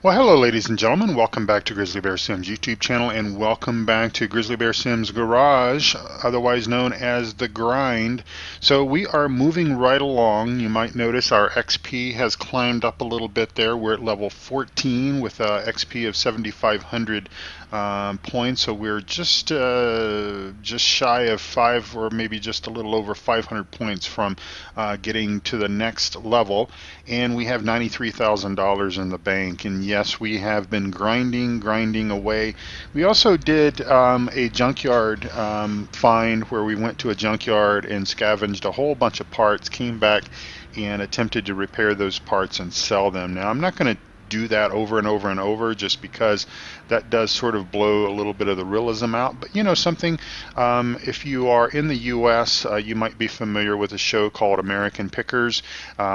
Well, hello ladies and gentlemen, welcome back to Grizzly Bear Sims YouTube channel, and welcome back to Grizzly Bear Sims Garage, otherwise known as The Grind. So we are moving right along. You might notice our XP has climbed up a little bit there. We're at level 14 with XP of 7,500 points, so we're just shy of 5, or maybe just a little over 500 points from getting to the next level, and we have $93,000 in the bank. And yes, we have been grinding away. We also did a junkyard find where we went to a junkyard and scavenged a whole bunch of parts, came back and attempted to repair those parts and sell them. Now I'm not going to do that over and over and over, just because that does sort of blow a little bit of the realism out. But you know something, if you are in the US, you might be familiar with a show called American Pickers.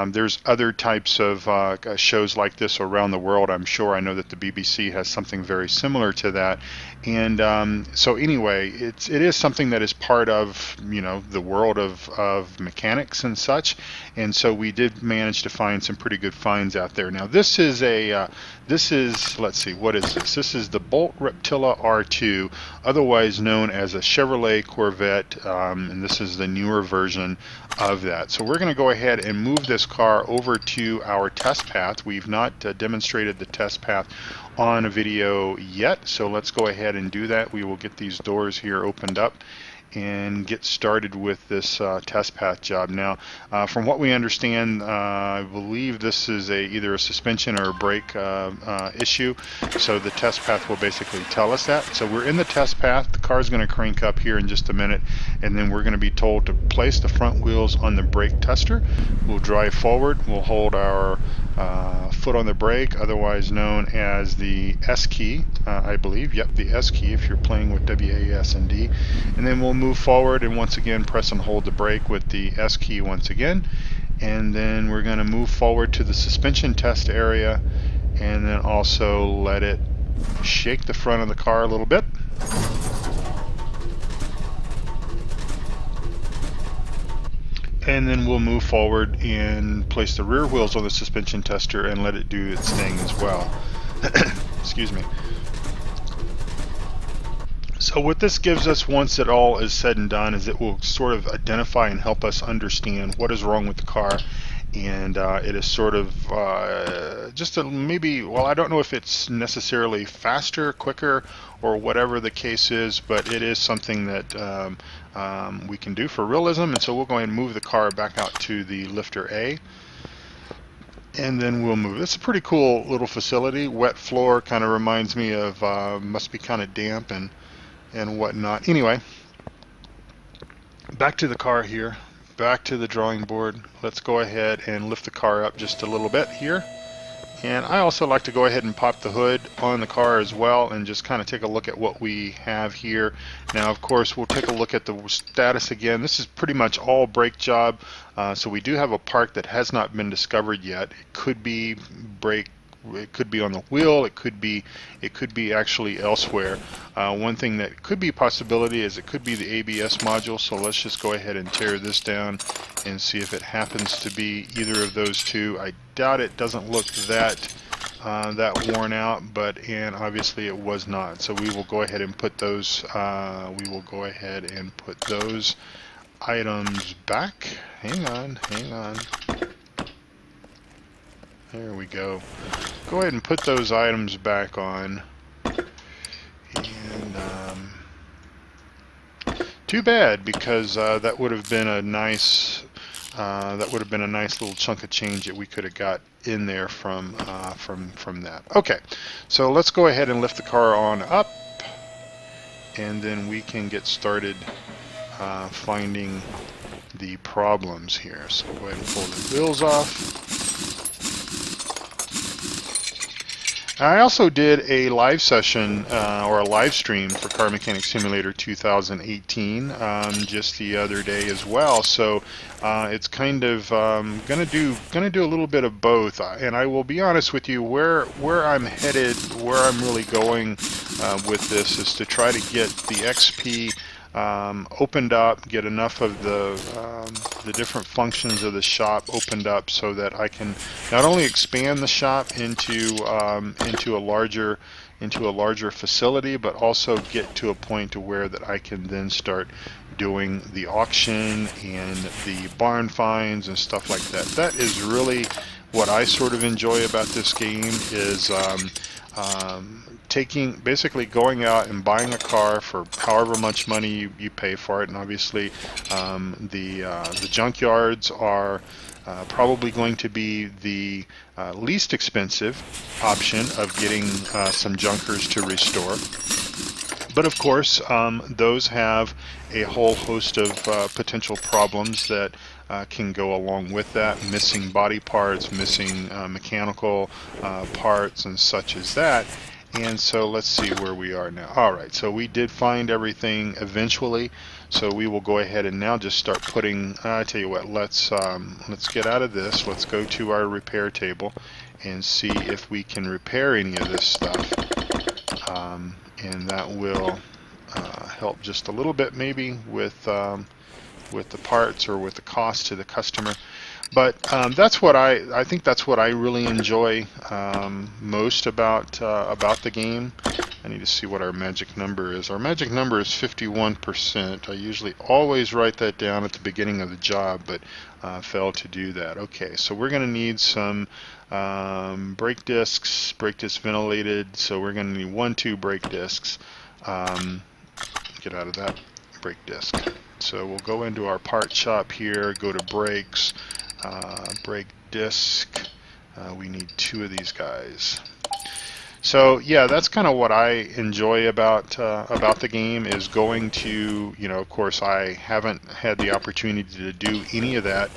There's other types of shows like this around the world. I'm sure. I know that the BBC has something very similar to that. And so anyway, it is something that is part of, you know, the world of mechanics and such. And so we did manage to find some pretty good finds out there. Now this is let's see, what is this? This is the Bolt Reptilla R2, otherwise known as a Chevrolet Corvette, and this is the newer version of that. So we're going to go ahead and move this car over to our test path. We've not demonstrated the test path on a video yet, so let's go ahead and do that. We will get these doors here opened up and get started with this test path job. Now, from what we understand, I believe this is either a suspension or a brake issue, so the test path will basically tell us that. So we're in the test path. The car is going to crank up here in just a minute, and then we're going to be told to place the front wheels on the brake tester. We'll drive forward. We'll hold our foot on the brake, otherwise known as the S key, I believe. Yep, the S key if you're playing with WASD. And then we'll move forward and once again press and hold the brake with the S key once again. And then we're going to move forward to the suspension test area, and then also let it shake the front of the car a little bit. And then we'll move forward and place the rear wheels on the suspension tester and let it do its thing as well. Excuse me. So what this gives us, once it all is said and done, is it will sort of identify and help us understand what is wrong with the car. And it is sort of just maybe, well, I don't know if it's necessarily faster, quicker, or whatever the case is, but it is something that we can do for realism. And so we'll go ahead and move the car back out to the lifter A, and then we'll move. It's a pretty cool little facility. Wet floor, kind of reminds me of, must be kind of damp and whatnot. Anyway, back to the car here. Back to the drawing board. Let's go ahead and lift the car up just a little bit here. And I also like to go ahead and pop the hood on the car as well and just kind of take a look at what we have here. Now, of course, we'll take a look at the status again. This is pretty much all brake job. So we do have a part that has not been discovered yet. It could be brake. It could be on the wheel. It could be actually elsewhere. One thing that could be a possibility is it could be the ABS module. So let's just go ahead and tear this down and see if it happens to be either of those two. I doubt it. Doesn't look that worn out, and obviously it was not. So we will go ahead and put those. Items back. Hang on. There we go. Go ahead and put those items back on. And too bad, because that would have been a nice little chunk of change that we could have got in there from that. Okay, so let's go ahead and lift the car on up, and then we can get started finding the problems here. So go ahead and pull the wheels off. I also did a live session or a live stream for Car Mechanic Simulator 2018 just the other day as well. So it's kind of gonna do a little bit of both. And I will be honest with you, where I'm headed, where I'm really going with this is to try to get the XP opened up, get enough of the different functions of the shop opened up so that I can not only expand the shop into a larger facility, but also get to a point to where that I can then start doing the auction and the barn finds and stuff like that. That is really what I sort of enjoy about this game, is basically going out and buying a car for however much money you pay for it. And obviously the junkyards are probably going to be the least expensive option of getting some junkers to restore. But of course, those have a whole host of potential problems that can go along with that. Missing body parts, missing mechanical parts and such as that. And so let's see where we are now. Alright, so we did find everything eventually. So we will go ahead and now just start putting, I tell you what, let's get out of this. Let's go to our repair table and see if we can repair any of this stuff. And that will help just a little bit maybe with the parts or with the cost to the customer. But that's what I think that's what I really enjoy most about the game. I need to see what our magic number is. Our magic number is 51%. I usually always write that down at the beginning of the job, but failed to do that. Okay, so we're going to need some brake discs ventilated. So we're going to need 2 brake discs. Get out of that brake disc. So we'll go into our part shop here, go to brakes, brake disc. We need 2 of these guys. So yeah, that's kind of what I enjoy about the game, is going to, of course I haven't had the opportunity to do any of that,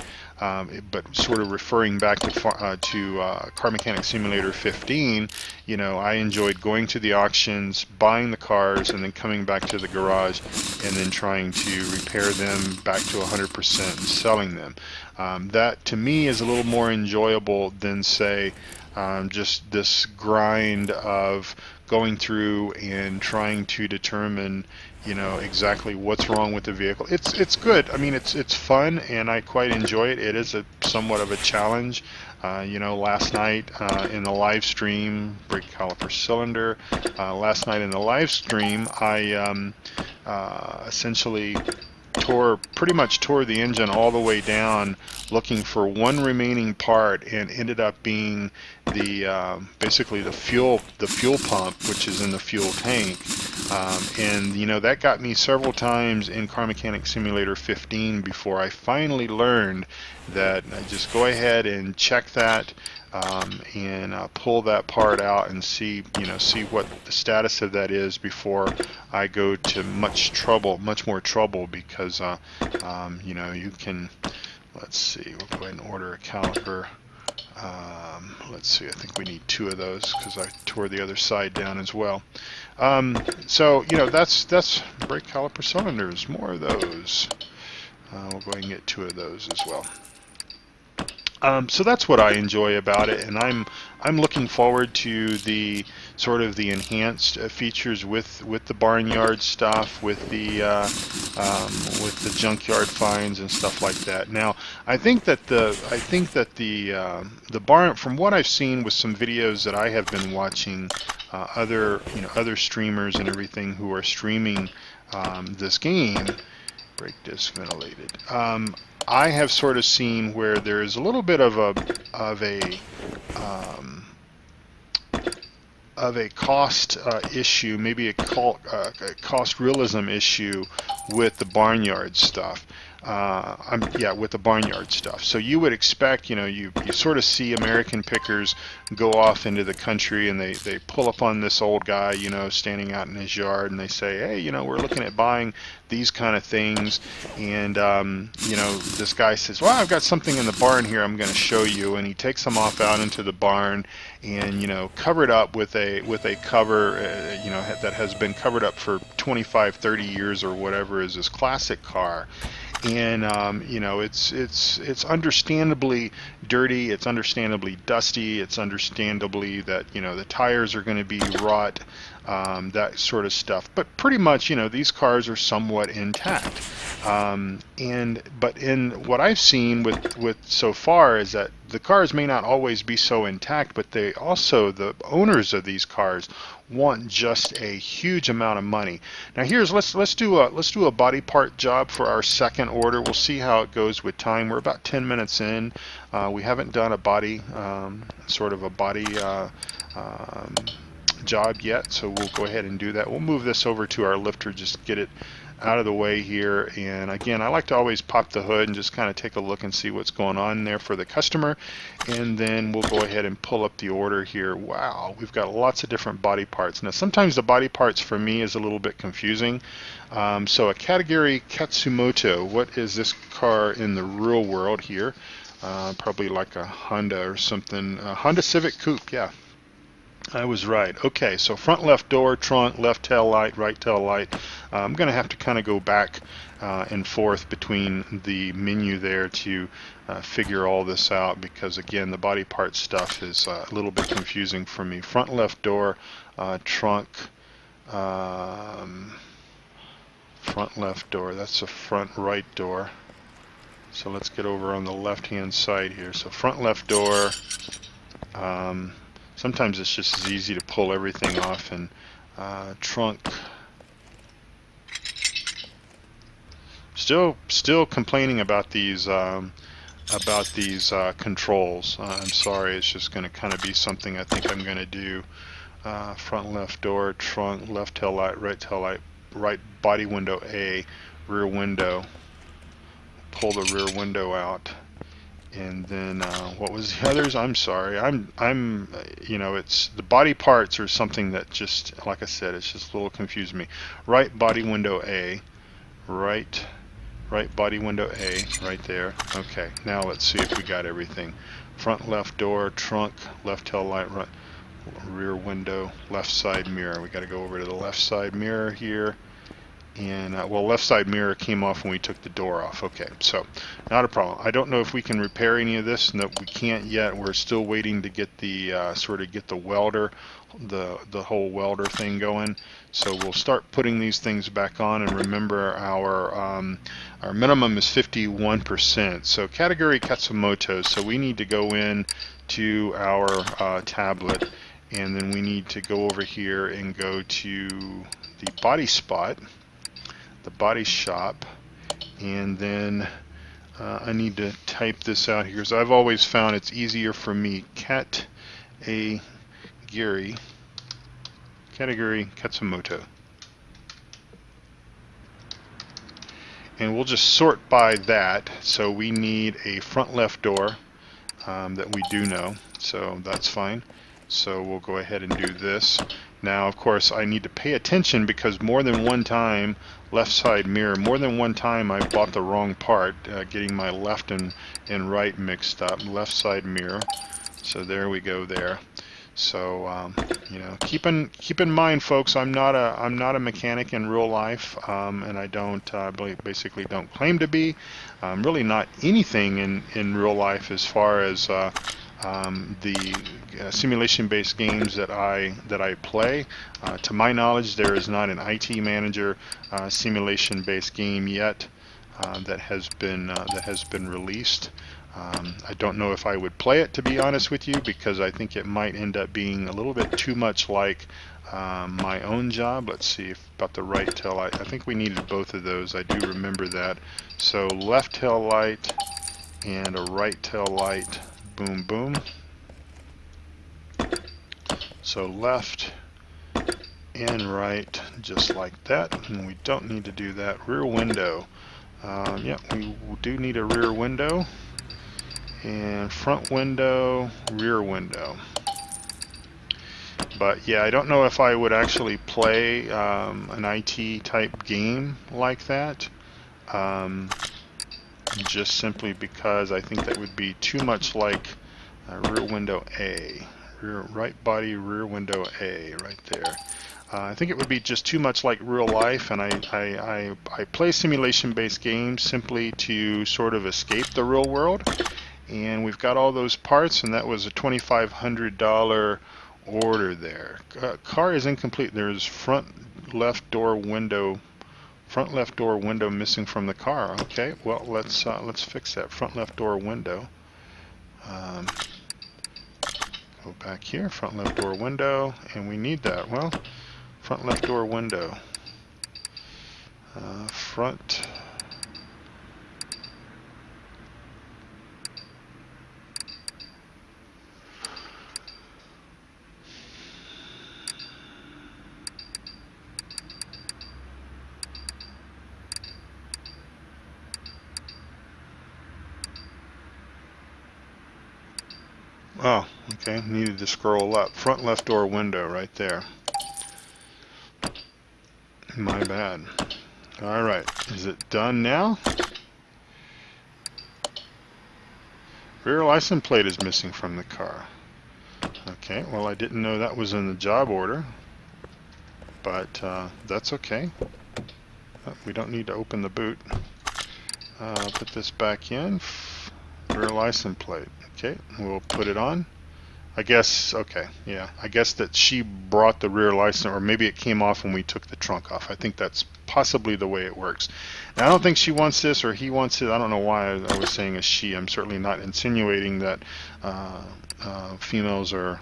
but sort of referring back to Car Mechanic Simulator 15, I enjoyed going to the auctions, buying the cars, and then coming back to the garage and then trying to repair them back to 100% and selling them. That to me is a little more enjoyable than, say, just this grind of going through and trying to determine, exactly what's wrong with the vehicle. It's good. I mean, it's fun, and I quite enjoy it. It is somewhat of a challenge. Last night in the live stream, brake caliper cylinder. Last night in the live stream, I essentially pretty much tore the engine all the way down looking for one remaining part, and ended up being the basically the fuel pump, which is in the fuel tank. And that got me several times in Car Mechanic Simulator 15 before I finally learned that I just go ahead and check that and pull that part out and see what the status of that is before I go to much more trouble, because you can, let's see, we'll go ahead and order a caliper. Let's see, I think we need 2 of those because I tore the other side down as well. So that's brake caliper cylinders, more of those. We'll go ahead and get 2 of those as well. So that's what I enjoy about it, and I'm looking forward to the sort of the enhanced features with the barnyard stuff, with the junkyard finds and stuff like that. Now, I think that the barn, from what I've seen with some videos that I have been watching, other streamers and everything who are streaming this game, brake disc ventilated. I have sort of seen where there is a little bit of a cost issue, maybe a cost realism issue with the barnyard stuff. With the barnyard stuff. So you would expect, you sort of see American pickers go off into the country, and they pull up on this old guy, standing out in his yard, and they say, hey, we're looking at buying these kind of things, and this guy says, well, I've got something in the barn here I'm going to show you, and he takes them off out into the barn, and cover it up with a cover that has been covered up for 25-30 years or whatever, is this classic car. And it's understandably dirty, it's understandably dusty, it's understandably that the tires are going to be rot that sort of stuff. But pretty much, you know, these cars are somewhat intact. But in what I've seen with so far is that the cars may not always be so intact, but they also, the owners of these cars, want just a huge amount of money. Now let's do a body part job for our second order. We'll see how it goes with time. We're about 10 minutes in. We haven't done a body sort of a body job yet, so we'll go ahead and do that. We'll move this over to our lifter, just get it out of the way here. And again, I like to always pop the hood and just kind of take a look and see what's going on there for the customer, and then we'll go ahead and pull up the order here. Wow, we've got lots of different body parts. Now sometimes the body parts for me is a little bit confusing. So a category Katsumoto, what is this car in the real world here? Probably like a Honda or something. Honda Civic Coupe, yeah. I was right. Okay, so front left door, trunk, left tail light, right tail light. I'm going to have to kind of go back and forth between the menu there to figure all this out, because again, the body part stuff is a little bit confusing for me. Front left door, trunk, front left door. That's the front right door. So let's get over on the left hand side here. So front left door. Sometimes it's just as easy to pull everything off. And trunk. Still complaining about these controls. I'm sorry, it's just going to kind of be something I think I'm going to do. Front left door, trunk, left tail light, right body window A, rear window. Pull the rear window out. And then what was the others? I'm sorry. I'm you know, it's the body parts are something that just, like I said, it's just a little confusing me. Right body window A, right body window A, right there. Okay, now let's see if we got everything. Front left door, trunk, left tail light, right, rear window, left side mirror. We got to go over to the left side mirror here. And well, left side mirror came off when we took the door off. Okay, so not a problem. I don't know if we can repair any of this. No, we can't yet. We're still waiting to get the sort of get the welder, the whole welder thing going. So we'll start putting these things back on. And remember, our minimum is 51%. So category Katsumoto. So we need to go in to our tablet, and then we need to go over here and go to the body spot, the body shop, and then I need to type this out here, because I've always found it's easier for me. Category Katsumoto, and we'll just sort by that. So we need a front left door that we do know, so that's fine. So we'll go ahead and do this. Now, of course, I need to pay attention, because more than one time, left side mirror, more than one time I bought the wrong part, getting my left and right mixed up. Left side mirror. So there we go there. So you know, keep in mind, folks, I'm not a mechanic in real life, and I don't basically don't claim to be. Really not anything in real life as far as the simulation-based games that I play. To my knowledge, there is not an IT manager simulation-based game yet that has been released. I don't know if I would play it, to be honest with you, because I think it might end up being a little bit too much like my own job. Let's see about the right tail light. I think we needed both of those. I do remember that. So left tail light and a right tail light. Boom, boom. So left and right, just like that. And we don't need to do that. Rear window. Yeah, we do need a rear window. And front window, rear window. But yeah, I don't know if I would actually play an IT type game like that. Just simply because I think that would be too much like rear window A, right body rear window A, right there. I think it would be just too much like real life, and I play simulation-based games simply to sort of escape the real world. And we've got all those parts, and that was a $2,500 order there. Car is incomplete. There's front left door window missing from the car. Okay, well, let's fix that front left door window. Go back here, front left door window, and we need that. Well, front left door window. Front. Oh, okay, needed to scroll up. Front left door window right there. My bad. Alright, is it done now? Rear license plate is missing from the car. Okay, well, I didn't know that was in the job order, but that's okay. We don't need to open the boot. Put this back in. Rear license plate. Okay, we'll put it on. I guess, okay, yeah. I guess that she brought the rear license, or maybe it came off when we took the trunk off. I think that's possibly the way it works. Now, I don't think she wants this, or he wants it. I don't know why I was saying a she. I'm certainly not insinuating that females are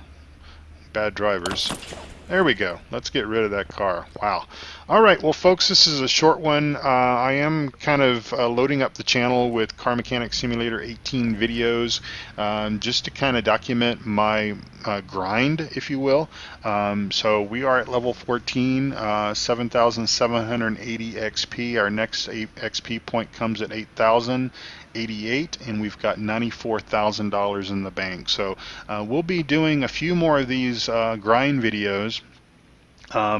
bad drivers. There we go. Let's get rid of that car. Wow. All right. Well, folks, this is a short one. I am kind of loading up the channel with Car Mechanic Simulator 18 videos just to kind of document my grind, if you will. So we are at level 14, 7,780 XP. Our next XP point comes at 8,088, and we've got $94,000 in the bank. So we'll be doing a few more of these grind videos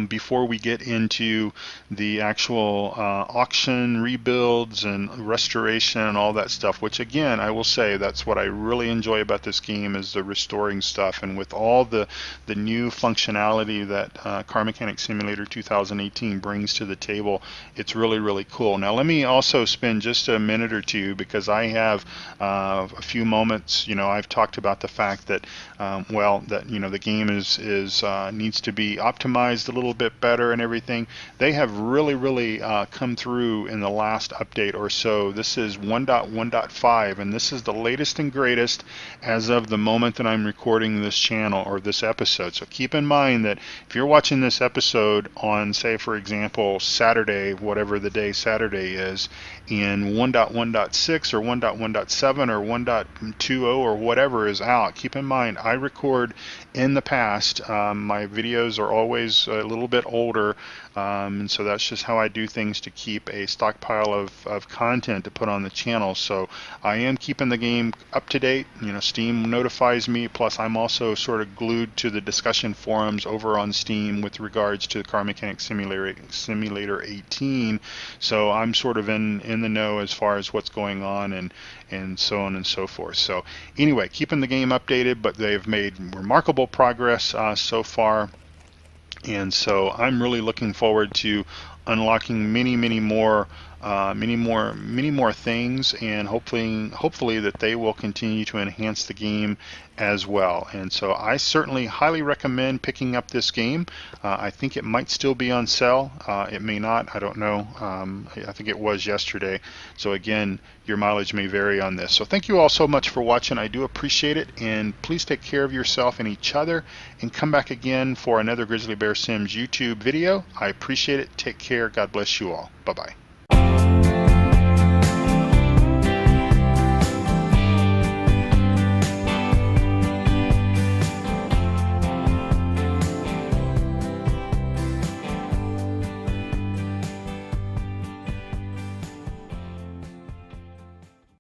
before we get into the actual auction, rebuilds, and restoration and all that stuff, which again, I will say that's what I really enjoy about this game, is the restoring stuff. And with all the new functionality that Car Mechanic Simulator 2018 brings to the table, it's really, really cool. Now let me also spend just a minute or two, because I have a few moments. You know, I've talked about the fact that the game is needs to be optimized a little bit better and everything. They have really come through in the last update or so. This is 1.1.5, and this is the latest and greatest as of the moment that I'm recording this channel, or this episode. So keep in mind that if you're watching this episode on, say, for example, Saturday, whatever the day Saturday is, in 1.1.6 or 1.1.7 or 1.20 or whatever is out, keep in mind I record in the past. My videos are always a little bit older, and so that's just how I do things to keep a stockpile of content to put on the channel. So I am keeping the game up to date. You know, Steam notifies me, plus I'm also sort of glued to the discussion forums over on Steam with regards to the Car Mechanic Simulator 18. So I'm sort of in the know as far as what's going on and so on and so forth. So anyway, keeping the game updated, but they've made remarkable progress so far. And so I'm really looking forward to unlocking many more things, and hopefully that they will continue to enhance the game as well. And so I certainly highly recommend picking up this game. I think it might still be on sale. It may not. I don't know. I think it was yesterday. So again, your mileage may vary on this. So thank you all so much for watching. I do appreciate it, and please take care of yourself and each other, and come back again for another Grizzly Bear Sims YouTube video. I appreciate it. Take care. God bless you all. Bye-bye.